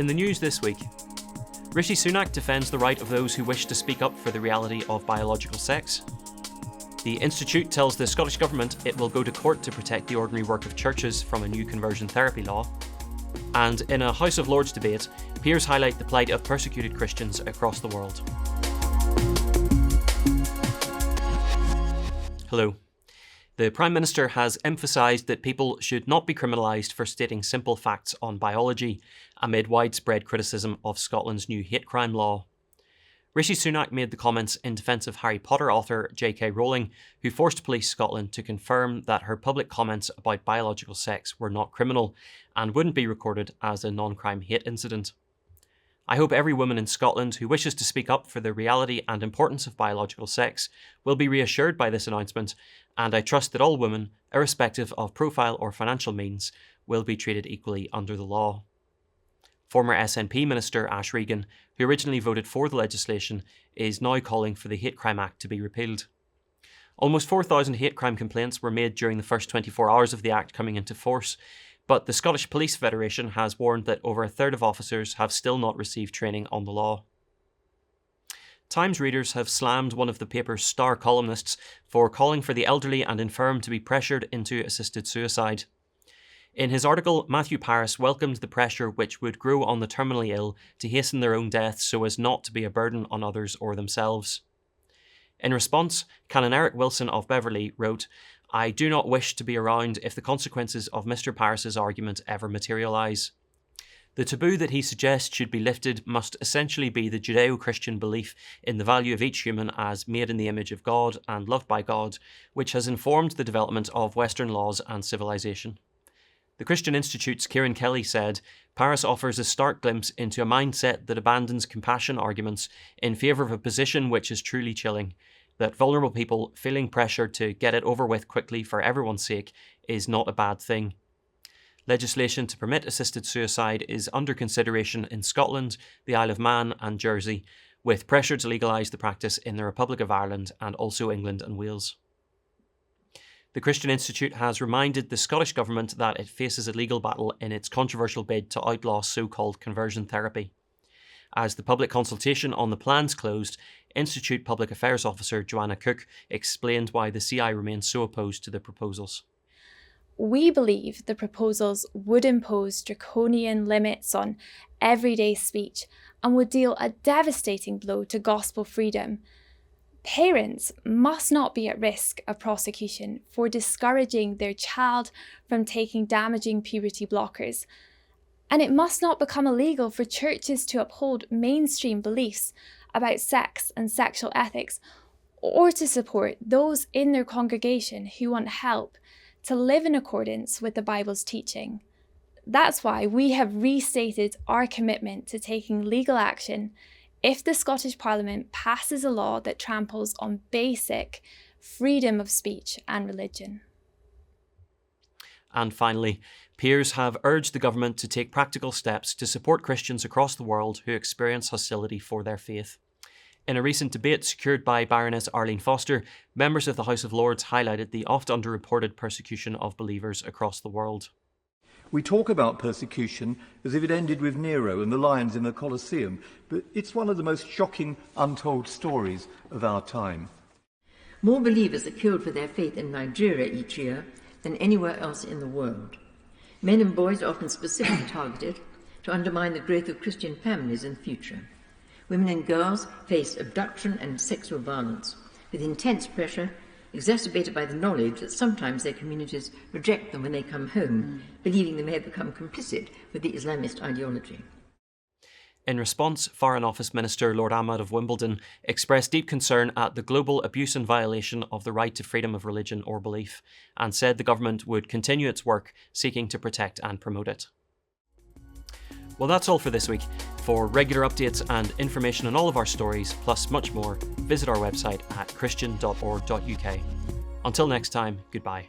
In the news this week, Rishi Sunak defends the right of those who wish to speak up for the reality of biological sex. The Institute tells the Scottish Government it will go to court to protect the ordinary work of churches from a new conversion therapy law. And in a House of Lords debate, peers highlight the plight of persecuted Christians across the world. Hello. The Prime Minister has emphasised that people should not be criminalised for stating simple facts on biology, amid widespread criticism of Scotland's new hate crime law. Rishi Sunak made the comments in defence of Harry Potter author J.K. Rowling, who forced Police Scotland to confirm that her public comments about biological sex were not criminal and wouldn't be recorded as a non-crime hate incident. I hope every woman in Scotland who wishes to speak up for the reality and importance of biological sex will be reassured by this announcement, and I trust that all women, irrespective of profile or financial means, will be treated equally under the law. Former SNP Minister Ash Regan, who originally voted for the legislation, is now calling for the Hate Crime Act to be repealed. Almost 4,000 hate crime complaints were made during the first 24 hours of the Act coming into force, but the Scottish Police Federation has warned that over a third of officers have still not received training on the law. Times readers have slammed one of the paper's star columnists for calling for the elderly and infirm to be pressured into assisted suicide. In his article, Matthew Parris welcomed the pressure which would grow on the terminally ill to hasten their own deaths so as not to be a burden on others or themselves. In response, Canon Eric Wilson of Beverley wrote, "I do not wish to be around if the consequences of Mr. Parris's argument ever materialise. The taboo that he suggests should be lifted must essentially be the Judeo-Christian belief in the value of each human as made in the image of God and loved by God, which has informed the development of Western laws and civilization." The Christian Institute's Kieran Kelly said, "Parris offers a stark glimpse into a mindset that abandons compassion arguments in favour of a position which is truly chilling, that vulnerable people feeling pressure to get it over with quickly for everyone's sake is not a bad thing. Legislation to permit assisted suicide is under consideration in Scotland, the Isle of Man and Jersey, with pressure to legalise the practice in the Republic of Ireland and also England and Wales." The Christian Institute has reminded the Scottish Government that it faces a legal battle in its controversial bid to outlaw so-called conversion therapy. As the public consultation on the plans closed, Institute Public Affairs Officer Joanna Cook explained why the CI remains so opposed to the proposals. "We believe the proposals would impose draconian limits on everyday speech and would deal a devastating blow to gospel freedom. Parents must not be at risk of prosecution for discouraging their child from taking damaging puberty blockers. And it must not become illegal for churches to uphold mainstream beliefs about sex and sexual ethics, or to support those in their congregation who want help to live in accordance with the Bible's teaching. That's why we have restated our commitment to taking legal action if the Scottish Parliament passes a law that tramples on basic freedom of speech and religion." And finally, peers have urged the government to take practical steps to support Christians across the world who experience hostility for their faith. In a recent debate secured by Baroness Arlene Foster, members of the House of Lords highlighted the oft underreported persecution of believers across the world. We talk about persecution as if it ended with Nero and the lions in the Colosseum, but it's one of the most shocking untold stories of our time. More believers are killed for their faith in Nigeria each year than anywhere else in the world. Men and boys are often specifically targeted to undermine the growth of Christian families in the future. Women and girls face abduction and sexual violence with intense pressure, exacerbated by the knowledge that sometimes their communities reject them when they come home, believing they may have become complicit with the Islamist ideology. In response, Foreign Office Minister Lord Ahmad of Wimbledon expressed deep concern at the global abuse and violation of the right to freedom of religion or belief, and said the government would continue its work seeking to protect and promote it. Well, that's all for this week. For regular updates and information on all of our stories, plus much more, visit our website at christian.org.uk. Until next time, goodbye.